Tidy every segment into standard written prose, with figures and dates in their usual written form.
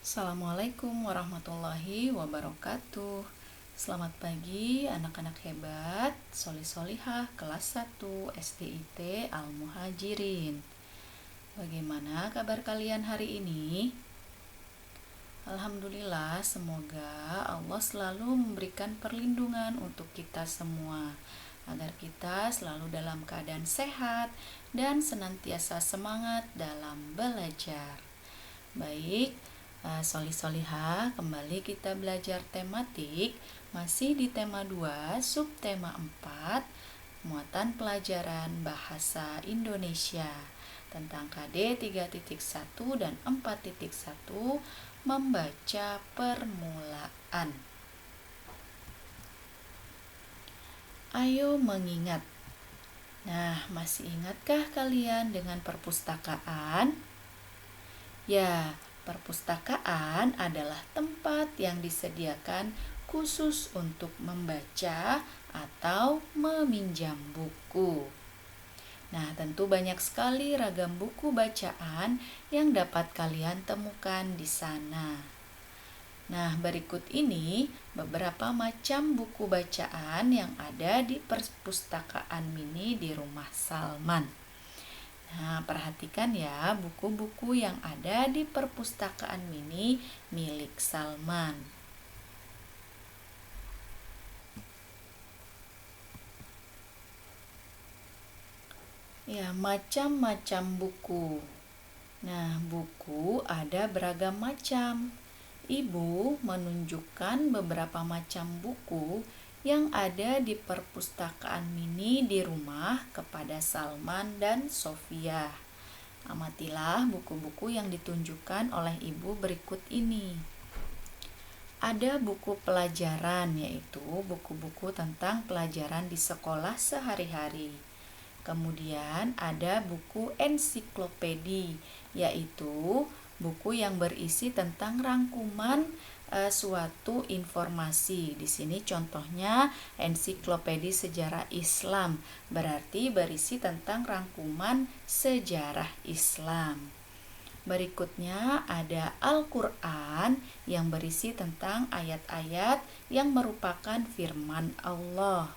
Assalamualaikum warahmatullahi wabarakatuh. Selamat pagi anak-anak hebat, solih-solihah kelas 1 SDIT Al-Muhajirin. Bagaimana kabar kalian hari ini? Alhamdulillah, semoga Allah selalu memberikan perlindungan untuk kita semua, agar kita selalu dalam keadaan sehat dan senantiasa semangat dalam belajar. Baik, solih-solihah, kembali kita belajar tematik, masih di tema 2, subtema 4, muatan pelajaran bahasa Indonesia tentang KD 3.1 dan 4.1, membaca permulaan. Ayo mengingat. Nah, masih ingatkah kalian dengan perpustakaan? Ya, perpustakaan adalah tempat yang disediakan khusus untuk membaca atau meminjam buku. Nah, tentu banyak sekali ragam buku bacaan yang dapat kalian temukan di sana. Nah, berikut ini beberapa macam buku bacaan yang ada di perpustakaan mini di rumah Salman. Nah, perhatikan ya buku-buku yang ada di perpustakaan mini milik Salman. Ya, macam-macam buku. Nah, buku ada beragam macam. Ibu menunjukkan beberapa macam buku yang ada di perpustakaan mini di rumah kepada Salman dan Sofia. Amatilah buku-buku yang ditunjukkan oleh ibu berikut ini. Ada buku pelajaran, yaitu buku-buku tentang pelajaran di sekolah sehari-hari. Kemudian ada buku ensiklopedi, yaitu buku yang berisi tentang rangkuman suatu informasi. Di sini contohnya ensiklopedi sejarah Islam, berarti berisi tentang rangkuman sejarah Islam. Berikutnya ada Al-Quran yang berisi tentang ayat-ayat yang merupakan firman Allah.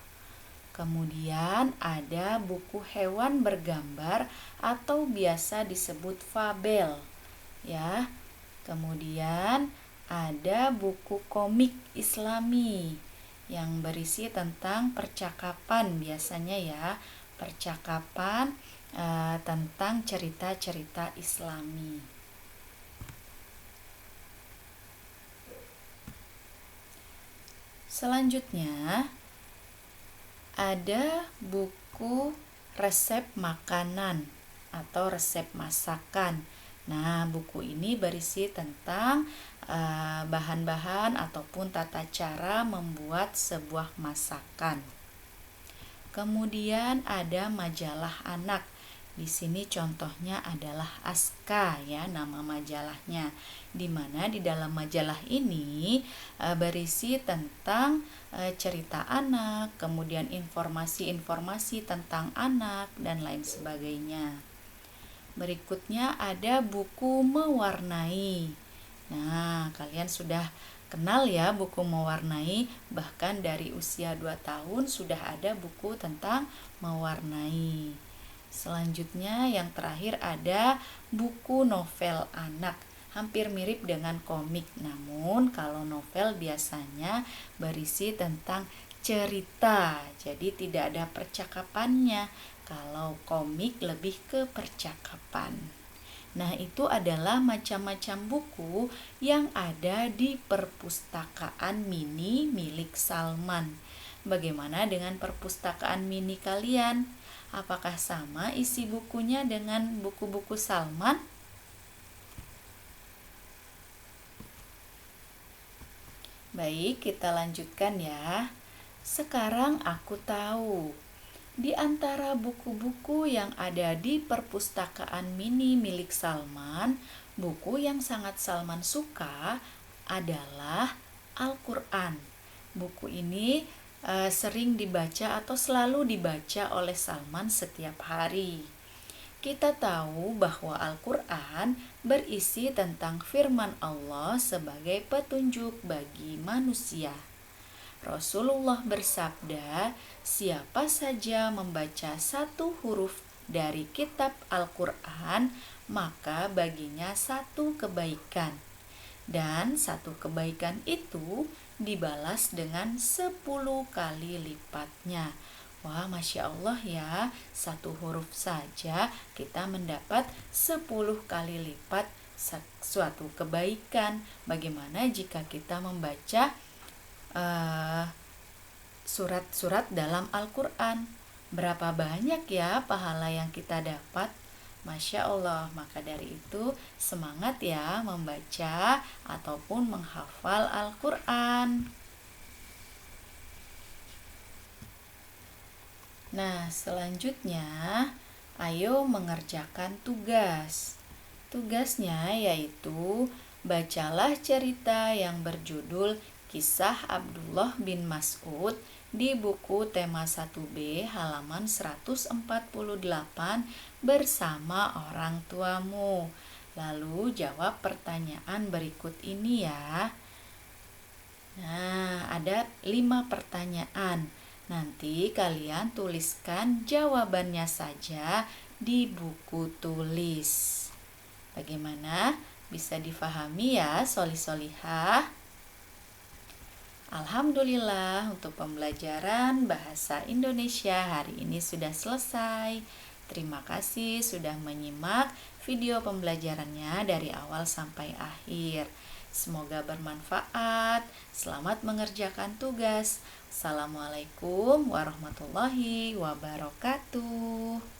Kemudian ada buku hewan bergambar atau biasa disebut fabel, ya. Kemudian ada buku komik Islami yang berisi tentang percakapan, biasanya ya, percakapan tentang cerita-cerita Islami. Selanjutnya ada buku resep makanan atau resep masakan. Nah, buku ini berisi tentang bahan-bahan ataupun tata cara membuat sebuah masakan. Kemudian ada majalah anak. Di sini contohnya adalah Aska, ya, nama majalahnya. Di mana di dalam majalah ini berisi tentang cerita anak, kemudian informasi-informasi tentang anak dan lain sebagainya. Berikutnya ada buku mewarnai. Nah, kalian sudah kenal ya buku mewarnai, bahkan dari usia 2 tahun sudah ada buku tentang mewarnai. Selanjutnya yang terakhir ada buku novel anak. Hampir mirip dengan komik, namun kalau novel biasanya berisi tentang cerita, jadi tidak ada percakapannya. Kalau komik lebih ke percakapan. Nah, itu adalah macam-macam buku yang ada di perpustakaan mini milik Salman. Bagaimana dengan perpustakaan mini kalian? Apakah sama isi bukunya dengan buku-buku Salman? Baik, kita lanjutkan ya. Sekarang aku tahu, di antara buku-buku yang ada di perpustakaan mini milik Salman, buku yang sangat Salman suka adalah Al-Quran. Buku ini sering dibaca atau selalu dibaca oleh Salman setiap hari. Kita tahu bahwa Al-Quran berisi tentang firman Allah sebagai petunjuk bagi manusia. Rasulullah bersabda, siapa saja membaca satu huruf dari kitab Al-Quran, maka baginya satu kebaikan. Dan satu kebaikan itu dibalas dengan 10 kali lipatnya. Wah, Masya Allah ya, satu huruf saja kita mendapat 10 kali lipat suatu kebaikan. Bagaimana jika kita membaca surat-surat dalam Al-Quran? Berapa banyak ya pahala yang kita dapat? Masya Allah, maka dari itu semangat ya membaca ataupun menghafal Al-Quran. Nah, selanjutnya, ayo mengerjakan tugas. Tugasnya yaitu bacalah cerita yang berjudul Kisah Abdullah bin Mas'ud di buku tema 1B halaman 148 bersama orang tuamu. Lalu jawab pertanyaan berikut ini ya. Nah, ada 5 pertanyaan. Nanti kalian tuliskan jawabannya saja di buku tulis. Bagaimana? Bisa difahami ya, soli-solihah? Alhamdulillah, untuk pembelajaran bahasa Indonesia hari ini sudah selesai. Terima kasih sudah menyimak video pembelajarannya dari awal sampai akhir. Semoga bermanfaat. Selamat mengerjakan tugas. Assalamualaikum warahmatullahi wabarakatuh.